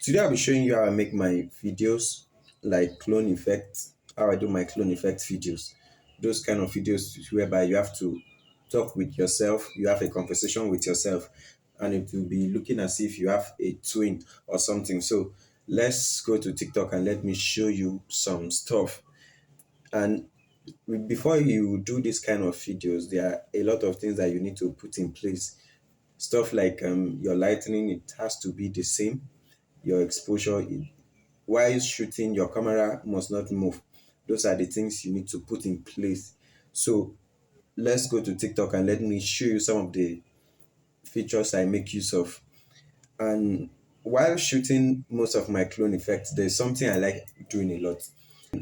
Today I'll be showing you how I make my videos, like clone effect, how I do my clone effect videos. Those kind of videos whereby you have to talk with yourself, you have a conversation with yourself, and it will be looking as if you have a twin or something. So let's go to TikTok and let me show you some stuff. And before you do this kind of videos, there are a lot of things that you need to put in place. Stuff like your lightning, it has to be the same. Your exposure, while shooting, your camera must not move. Those are the things you need to put in place. So let's go to TikTok and let me show you some of the features I make use of. And while shooting most of my clone effects, there's something I like doing a lot.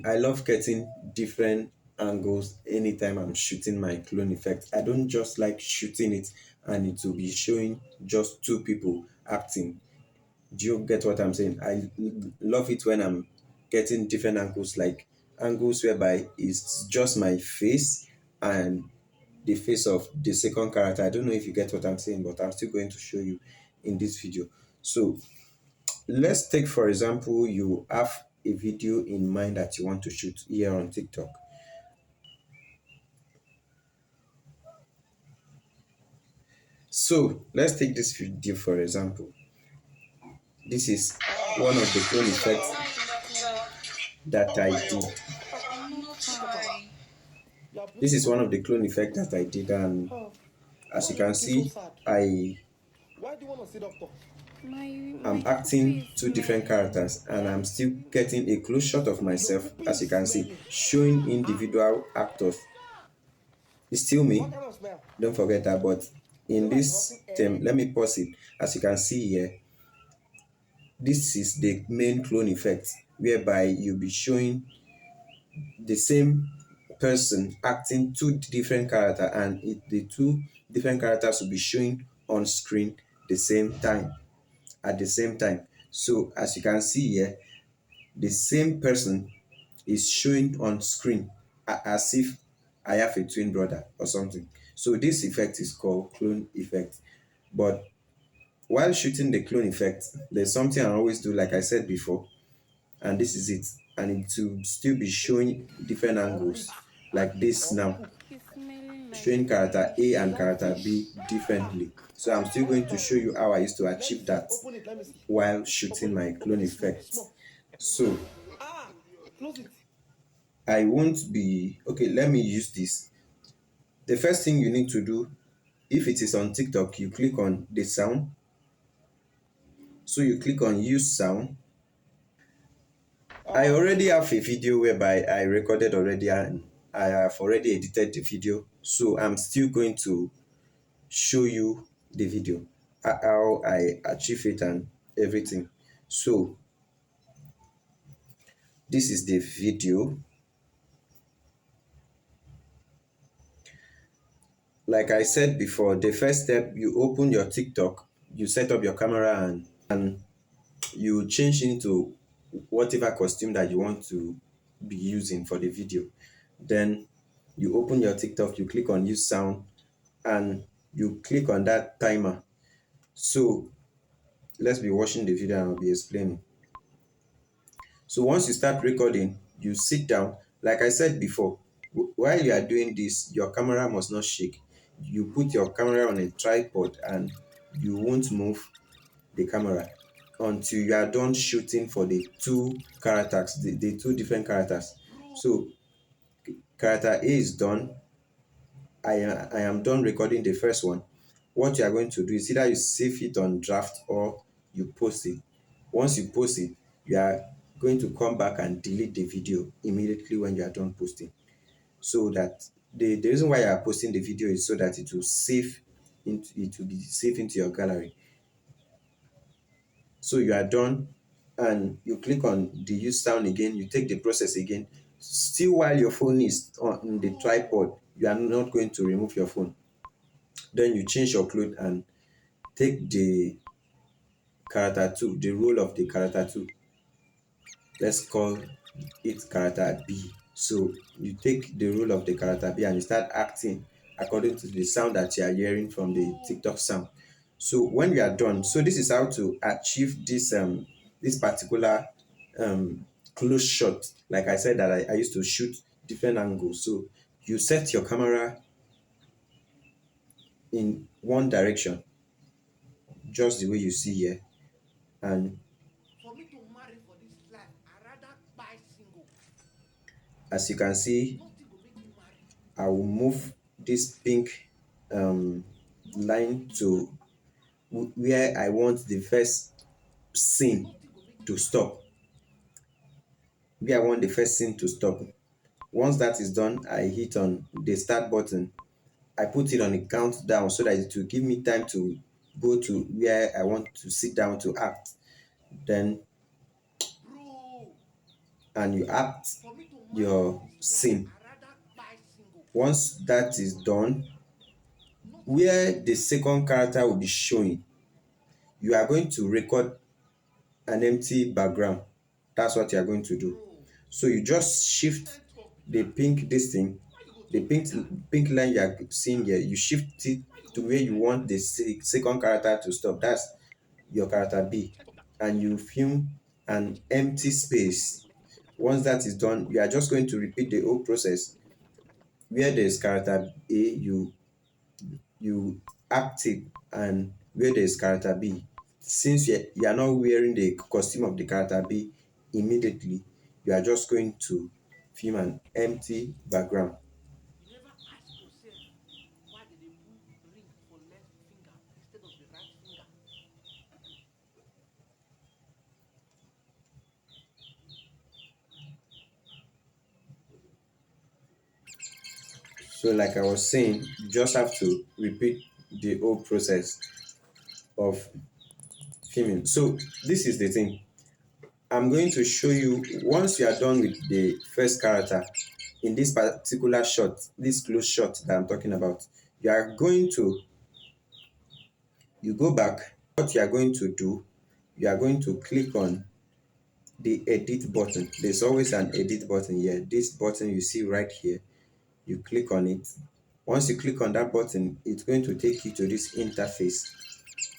I love getting different angles anytime I'm shooting my clone effect. I don't just like shooting it and it will be showing just two people acting. Do you get what I'm saying? I love it when I'm getting different angles, like angles whereby it's just my face and the face of the second character. I don't know if you get what I'm saying, but I'm still going to show you in this video. So let's take, for example, you have a video in mind that you want to shoot here on TikTok. So let's take this video for example. This is one of the clone effects that I did. This is one of the clone effects that I did, and as you can see, I'm acting two different characters, and I'm still getting a close shot of myself, as you can see, showing individual actors. It's still me, don't forget that. But in this term, let me pause it. As you can see here, this is the main clone effect, whereby you'll be showing the same person acting two different characters, and the two different characters will be showing on screen the same time, at the same time. So as you can see here, the same person is showing on screen as if I have a twin brother or something. So this effect is called clone effect. But while shooting the clone effect, there's something I always do, like I said before, and this is it. And it will still be showing different angles, like this now, showing character A and character B differently. So I'm still going to show you how I used to achieve that while shooting my clone effect. So I won't be okay. Let me use this. The first thing you need to do, if it is on TikTok, you click on the sound. So you click on use sound. I already have a video whereby I recorded already, and I have already edited the video. So I'm still going to show you the video, how I achieve it and everything. So this is the video. Like I said before, the first step, you open your TikTok, you set up your camera, and you change into whatever costume that you want to be using for the video. Then you open your TikTok, you click on use sound, and you click on that timer. So let's be watching the video and I'll be explaining. So once you start recording, you sit down. Like I said before, while you are doing this, your camera must not shake. You put your camera on a tripod and you won't move the camera until you are done shooting for the two characters, the two different characters. So character A is done. I am done recording the first one. What you are going to do is either you save it on draft or you post it. Once you post it, you are going to come back and delete the video immediately when you are done posting. So that the reason why you are posting the video is so that it will be saved into your gallery. So you are done and you click on the use sound again, you take the process again. Still while your phone is on the tripod, you are not going to remove your phone. Then you change your clothes and take the character 2, the role of the character 2. Let's call it character B. So you take the role of the character B and you start acting according to the sound that you are hearing from the TikTok sound. So when you are done, so this is how to achieve this this particular close shot. Like I said that I used to shoot different angles. So you set your camera in one direction, just the way you see here. And as you can see, I will move this pink line to where I want the first scene to stop. Where I want the first scene to stop. Once that is done, I hit on the start button. I put it on a countdown so that it will give me time to go to where I want to sit down to act. Then, and you act your scene. Once that is done, where the second character will be showing, you are going to record an empty background. That's what you are going to do. So you just shift the pink this thing, the pink line you are seeing here, you shift it to where you want the second character to stop. That's your character B. And you film an empty space. Once that is done, you are just going to repeat the whole process. Where there is character A, you act it, and where there is character B, since you are not wearing the costume of the character B immediately, you are just going to film an empty background. So like I was saying, you just have to repeat the whole process of filming. So this is the thing. I'm going to show you, once you are done with the first character in this particular shot, this close shot that I'm talking about, you are going to, you go back. What you are going to do, you are going to click on the edit button. There's always an edit button here. This button you see right here, you click on it. Once you click on that button, it's going to take you to this interface.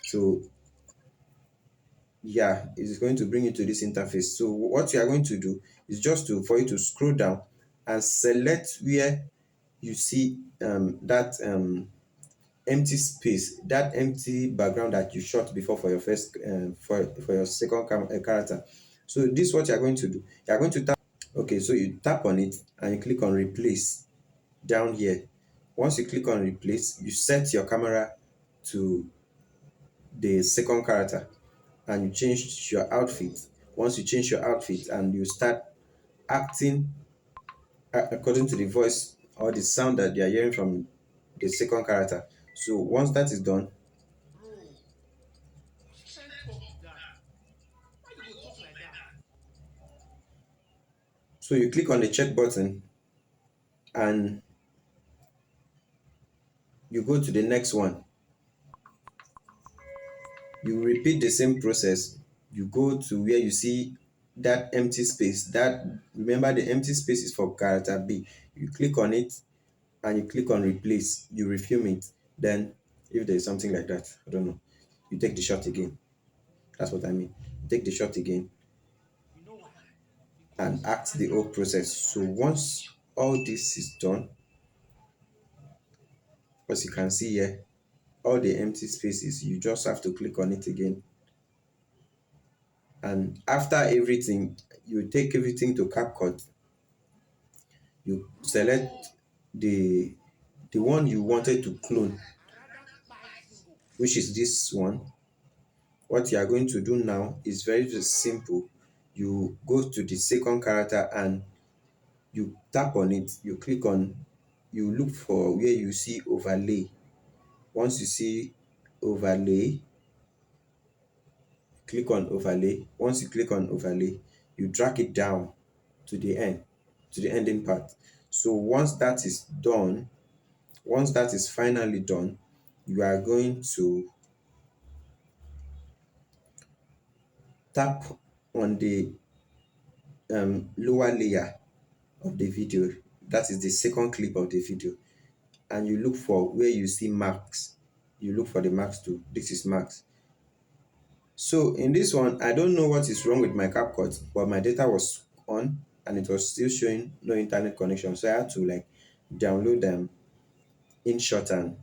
So yeah, it's going to bring you to this interface. So what you are going to do is just for you to scroll down and select where you see that empty space, that empty background that you shot before for your first for your second character. So this is what you are going to do. You are going to tap. Okay, so you tap on it and you click on replace down here. Once you click on replace, you set your camera to the second character and you change your outfit. Once you change your outfit and you start acting according to the voice or the sound that you are hearing from the second character. So once that is done, so you click on the check button and you go to the next one. You repeat the same process. You go to where you see that empty space. That, remember, the empty space is for character B. You click on it and you click on replace. You refilm it. Then if there is something like that, I don't know, you take the shot again. That's what I mean. Take the shot again and act the whole process. So once all this is done, as you can see here, all the empty spaces, you just have to click on it again. And after everything, you take everything to CapCut. You select the one you wanted to clone, which is this one. What you are going to do now is very simple. You go to the second character and you tap on it. You click on, you look for where you see overlay. Once you see overlay, click on overlay. Once you click on overlay, you drag it down to the end, to the ending part. So once that is done, once that is finally done, you are going to tap on the lower layer of the video. That is the second clip of the video. And you look for where you see marks. You look for the marks too. This is marks. So in this one, I don't know what is wrong with my CapCut, but my data was on and it was still showing no internet connection. So I had to like download InShot and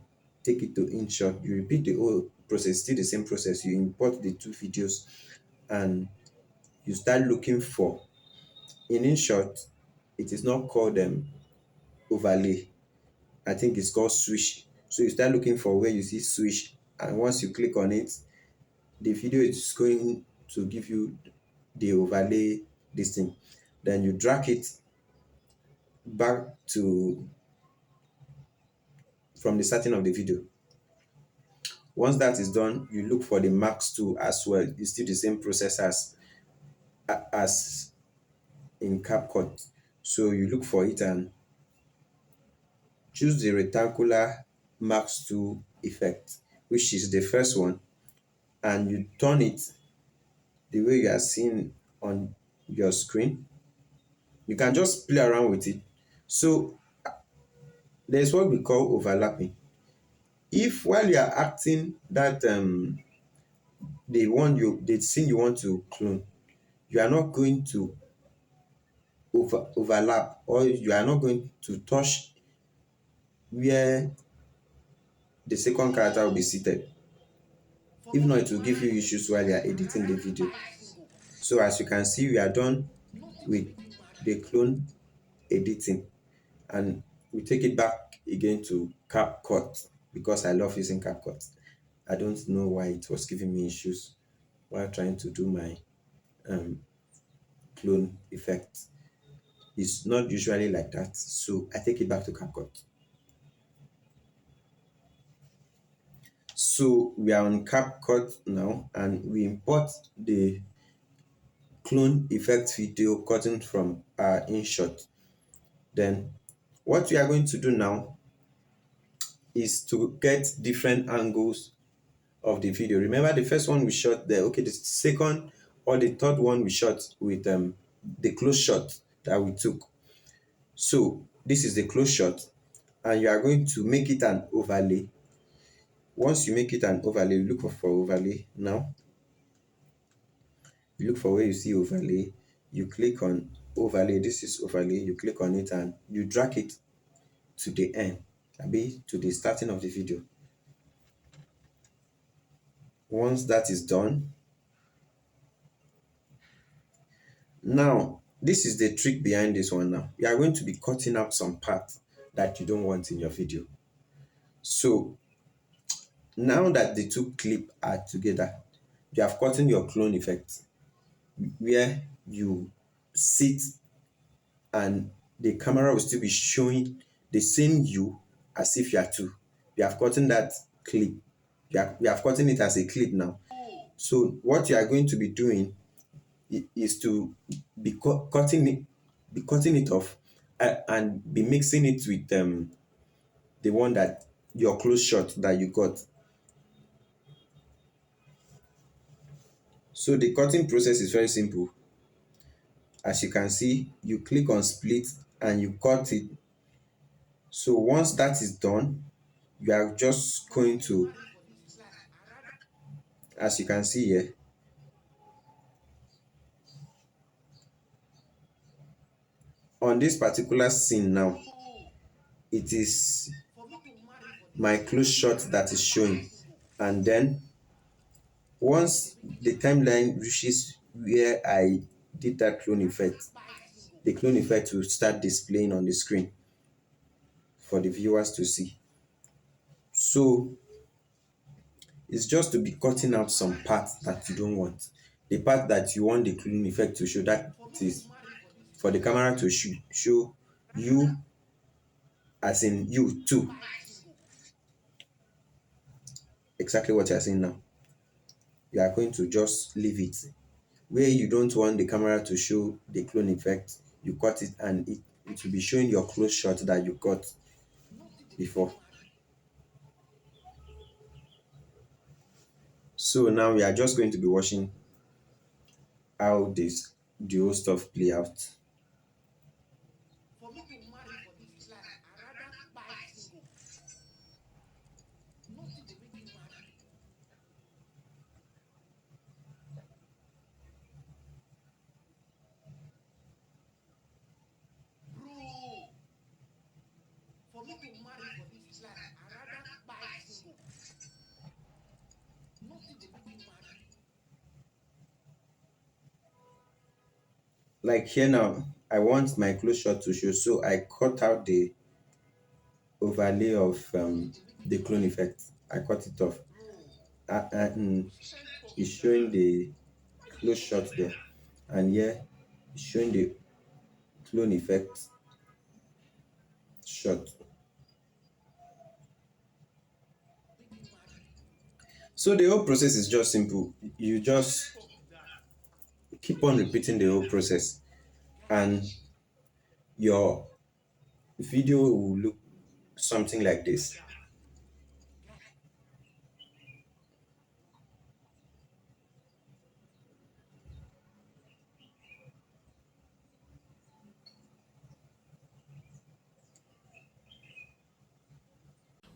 take it to InShot. You repeat the whole process, still the same process. You import the two videos and you start looking for, in InShot, it is not called overlay. I think it's called switch. So you start looking for where you see switch, and once you click on it, the video is going to give you the overlay this thing. Then you drag it back to from the starting of the video. Once that is done, you look for the max tool as well. It's still the same process as in CapCut. So you look for it and choose the rectangular max tool effect, which is the first one, and you turn it the way you are seeing on your screen. You can just play around with it. So there's what we call overlapping. If while you are acting that the scene you want to clone, you are not going to overlap, or you are not going to touch where the second character will be seated. If not, it will give you issues while you are editing the video. So as you can see, we are done with the clone editing, and we take it back again to CapCut because I love using CapCut. I don't know why it was giving me issues while trying to do my um, clone effect. It's not usually like that, so I take it back to CapCut. So we are on CapCut now, and we import the clone effect video cutting from our InShot. Then what we are going to do now is to get different angles of the video. Remember the first one we shot there. Okay, the second or the third one we shot with the close shot that we took. So this is the close shot, and you are going to make it an overlay. Once you make it an overlay, you look for overlay. Now you look for where you see overlay, you click on overlay. This is overlay. You click on it and you drag it to the end, maybe to the starting of the video. Once that is done, now this is the trick behind this one. Now you are going to be cutting out some parts that you don't want in your video. So now that the two clips are together, you have gotten your clone effect where you sit and the camera will still be showing the same you as if you are two. You have gotten that clip. You have gotten it as a clip now. So what you are going to be doing is to be cutting it off and be mixing it with the one that your close shot that you got. So the cutting process is very simple. As you can see, you click on split and you cut it. So once that is done, you are just going to, as you can see here, on this particular scene now, it is my close shot that is showing. And then once the timeline reaches where I did that clone effect, the clone effect will start displaying on the screen for the viewers to see. So it's just to be cutting out some parts that you don't want. The part that you want the clone effect to show, that is for the camera to show you as in you too. Exactly what you are saying now. You are going to just leave it. Where you don't want the camera to show the clone effect, you cut it and it will be showing your close shot that you got before. So now we are just going to be watching how the whole stuff play out. me to marry for this life, I rather buy single. Nothing go make me marry. Like here now, I want my close shot to show, so I cut out the overlay of the clone effect. I cut it off. Bro, And which kind talk it's be showing that? the Why you close dey talk shot like there, that? and here it's showing the clone effect shot. Make me marry. So the whole process is just simple. You Which kind just talk be that? keep on repeating the whole process, Guy, and your video will look something like like this. that. Guy,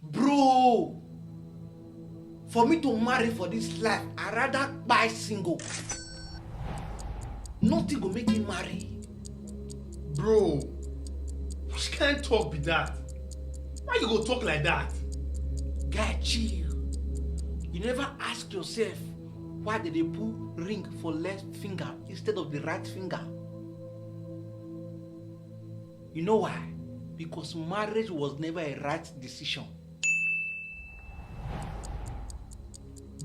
bro, for me to marry for this life, I rather buy single. Nothing go make me marry. Bro, which kind talk be that? Why you go talk like that? Guy, chill. You never ask yourself why did they put ring for left finger instead of the right finger? You know why? Because marriage was never a right decision.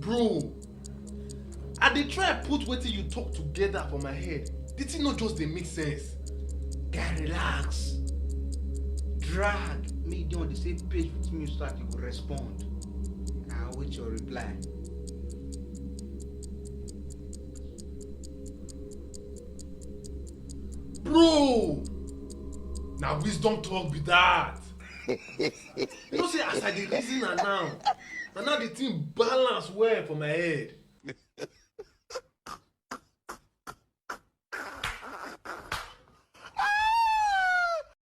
Bro, I dey try put wetin you talk together for my head. The thing no just dey make sense. Guy, relax. Drag me dey on the same page with me so that you go respond. I'll wait your reply. Bro, na wisdom talk be that. You know say as I dey reason am now, na now the thing balance well for my head.